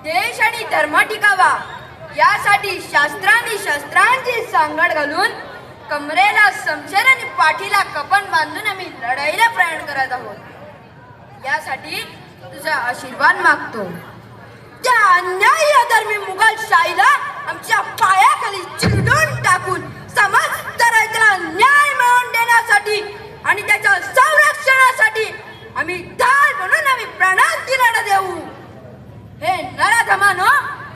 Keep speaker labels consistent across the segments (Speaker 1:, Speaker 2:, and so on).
Speaker 1: देश आणि धर्म टिकावा यासाठी शास्त्रांनी शस्त्रांची सांगड घालून कमरेला समशेर आणि पाठीला कपन बांधून आम्ही लढाईला प्रयाण करत आहोत. यासाठी तुझा आशीर्वाद मागतो. त्या अन्यायी अधर्मी मुघलशाहीला आमच्या पायाखाली चिरडून टाकून समस्त राष्ट्राला न्याय मिळवून देण्यासाठी आणि त्याच्या संरक्षणासाठी आम्ही ढाल म्हणून आम्ही प्राणांची लढा देऊ. हे नराधमानो,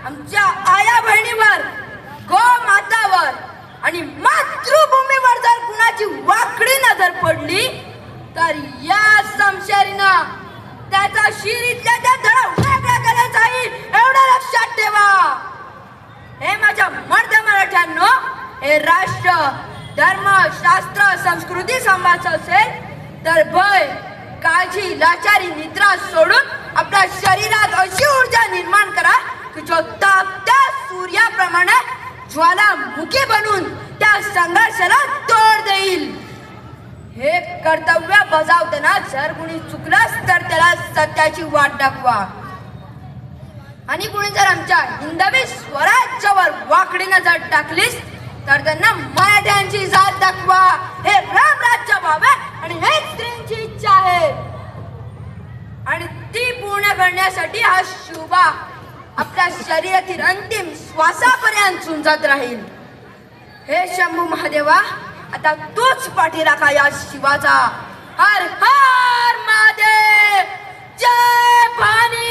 Speaker 1: आमच्या आया बहिणीवर, गोमातावर आणि मातृभूमीवर जर कुणाची वाकडी नजर पडली तर या समशेरीनं त्याचा शिरीतल्या त्या धडा वेगळा केला जाईल, एवढं लक्षात ठेवा. हे माझ्या मर्द मराठ्यांनो, हे राष्ट्र धर्म शास्त्र संस्कृती सांभाळायचं असेल तर भय काळजी लाचारी निद्रा सोडून आपल्या शरीरात अशी ऊर्जा निर्माण करा की जो तापत्या सूर्याप्रमाणे ज्वालामुखी बनून त्या संघर्षाला तोड देईल. हे कर्तव्य बजावताना जर कुणी चुकलास तर त्याला सत्याची वाट दाखवा आणि कुणी जर आमच्या हिंदवी स्वराज्यावर वाकडी नजर टाकलीस तर त्यांना मराठ्यांची जात दाखवा. हे रामराज्य व्हावे आणि हेच स्त्रींची इच्छा आहे आणि ती पूर्ण करण्यासाठी हा शुभा आपल्या शरीरातील अंतिम श्वासापर्यंत झुंजत राहील. हे शंभू महादेवा, आता तूच पाठीराखा या शिवाचा. हर हर महादेव, जय भवानी.